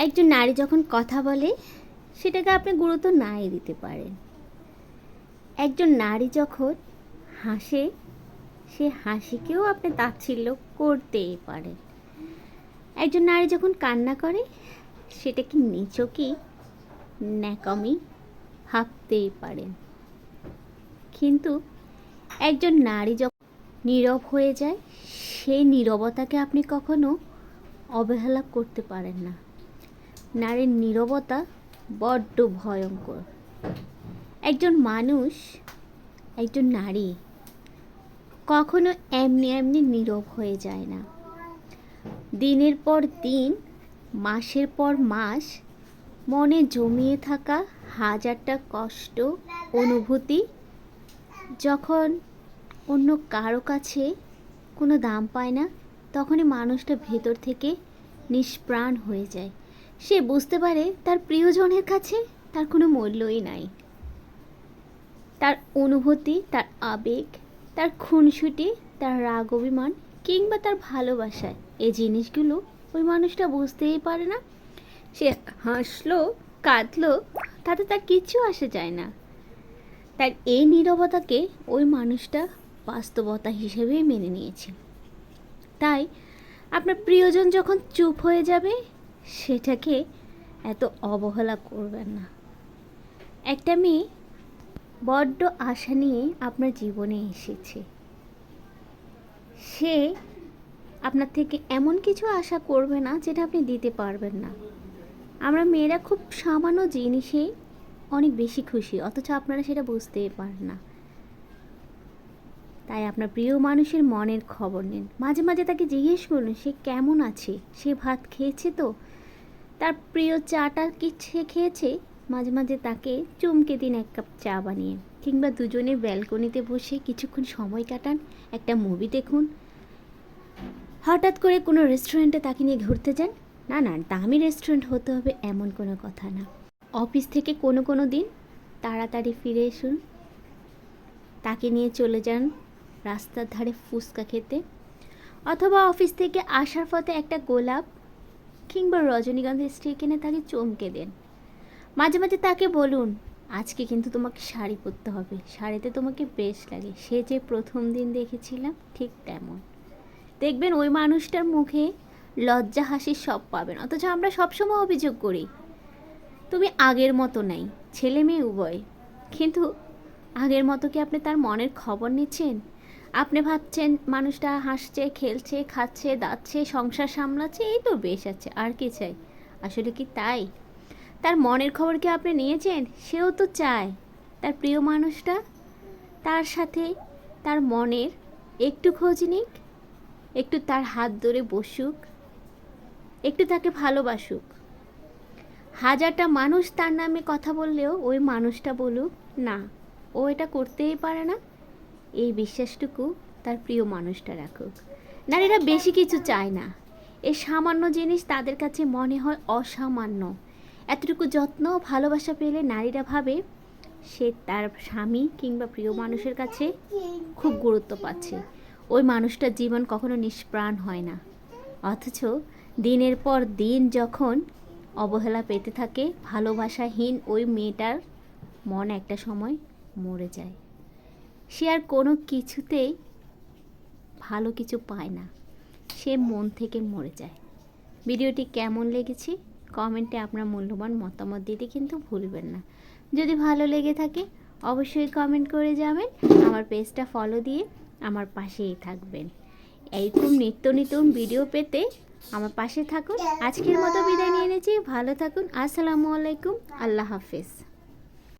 একজন নারী যখন কথা বলে সেটাকে আপনি গুরুত্ব নাই দিতে পারেন। একজন নারী যখন হাসে সে হাসিকেও আপনি তাচ্ছিল্য করতেই পারেন। একজন নারী যখন কান্না করে সেটাকে নিছকই ন্যাকামি ভাবতেই পারেন। কিন্তু একজন নারী যখন নীরব হয়ে যায় সেই নীরবতাকে আপনি কখনো অবহেলা করতে পারেন না। নারীর নীরবতা বড্ড ভয়ঙ্কর। একজন মানুষ, একজন নারী কখনো এমনি এমনি নীরব হয়ে যায় না। দিনের পর দিন, মাসের পর মাস মনে জমিয়ে থাকা হাজারটা কষ্ট, অনুভূতি যখন অন্য কারো কাছে কোনো দাম পায় না, তখনই মানুষটা ভেতর থেকে নিষ্প্রাণ হয়ে যায়। সে বুঝতে পারে তার প্রিয়জনের কাছে তার কোনো মূল্যই নাই। তার অনুভূতি, তার আবেগ, তার খুনসুটি, তার রাগ অভিমান কিংবা তার ভালোবাসায় এই জিনিসগুলো ওই মানুষটা বুঝতেই পারে না। সে হাসলো, কাঁদলো, তাতে তার কিচ্ছু আসে যায় না। তার এই নীরবতাকে ওই মানুষটা বাস্তবতা হিসেবেই মেনে নিয়েছে। তাই আপনার প্রিয়জন যখন চুপ হয়ে যাবে সেটাকে এত অবহেলা করবেন না। একটা মেয়ে বড্ড আশা নিয়ে আপনার জীবনে এসেছে। সে আপনার থেকে এমন কিছু আশা করবে না যেটা আপনি দিতে পারবেন না। আমরা মেয়েরা খুব সামান্য জিনিসেই অনেক বেশি খুশি, অথচ আপনারা সেটা বুঝতেই পারেন না। তাই আপনার প্রিয় মানুষের মনের খবর নিন। মাঝে মাঝে তাকে জিজ্ঞেস করুন সে কেমন আছে, সে ভাত খেয়েছে তো, তার প্রিয় চাটা কি সে খেয়েছে। মাঝে মাঝে তাকে চমকে দিন এক কাপ চা বানিয়ে, কিংবা দুজনে ব্যালকনিতে বসে কিছুক্ষণ সময় কাটান, একটা মুভি দেখুন। হঠাৎ করে কোনো রেস্টুরেন্টে তাকে নিয়ে ঘুরতে যান। না না, দামি রেস্টুরেন্ট হতে হবে এমন কোনো কথা না। অফিস থেকে কোনো দিন তাড়াতাড়ি ফিরে এসুন, তাকে নিয়ে চলে যান রাস্তার ধারে ফুচকা খেতে, অথবা অফিস থেকে আসার পথে একটা গোলাপ কিংবা রজনীগন্ধার স্টিক এনে তাকে চমকে দেন। মাঝে মাঝে তাকে বলুন আজকে কিন্তু তোমাকে শাড়ি পরতে হবে, শাড়িতে তোমাকে বেশ লাগে, সে যে প্রথম দিন দেখেছিলাম ঠিক তেমন। দেখবেন ওই মানুষটার মুখে লজ্জা হাসির সব পাবেন। অথচ আমরা সবসময় অভিযোগ করি তুমি আগের মতো নাই, ছেলে মেয়ে উভয়। কিন্তু আগের মতো কি আপনি তার মনের খবর নিচ্ছেন? আপনি ভাবছেন মানুষটা হাসছে, খেলছে, খাচ্ছে, দাচ্ছে, সংসার সামলাচ্ছে, এই তো বেশ আছে, আর কি চাই? আসলে কি তাই? তার মনের খবর কি আপনি নিয়েছেন? সেও তো চায় তার প্রিয় মানুষটা তার সাথে তার মনের একটু খোঁজ নিক, একটু তার হাত ধরে বসুক, একটু তাকে ভালোবাসুক। হাজারটা মানুষ তার নামে কথা বললেও ওই মানুষটা বলুক না, ও এটা করতেই পারে না, এই বিশ্বাসটুকু তার প্রিয় মানুষটা রাখুক। নারীরা বেশি কিছু চায় না, এই সামান্য জিনিস তাদের কাছে মনে হয় অসামান্য। এতটুকু যত্ন ভালোবাসা পেলে নারীরা ভাবে সে তার স্বামী কিংবা প্রিয় মানুষের কাছে খুব গুরুত্ব পাচ্ছে। ওই মানুষটার জীবন কখনো নিষ্প্রাণ হয় না। অথচ দিনের পর দিন যখন অবহেলা পেতে থাকে, ভালোবাসাহীন ওই মেয়েটার মন একটা সময় মরে যায়। সে আর কোনো কিছুতেই ভালো কিছু পায় না, সে মন থেকে মরে যায়। ভিডিওটি কেমন লেগেছে কমেন্টে আপনার মূল্যবান মতামত দিতে কিন্তু ভুলবেন না। যদি ভালো লেগে থাকে অবশ্যই কমেন্ট করে যাবেন। আমার পেজটা ফলো দিয়ে আমার পাশেই থাকবেন। এইরকম নিত্য নতুন ভিডিও পেতে আমার পাশে থাকুন। আজকের মতো বিদায় নিয়ে নিয়েছি, ভালো থাকুন। আসসালামু আলাইকুম, আল্লাহ হাফেজ।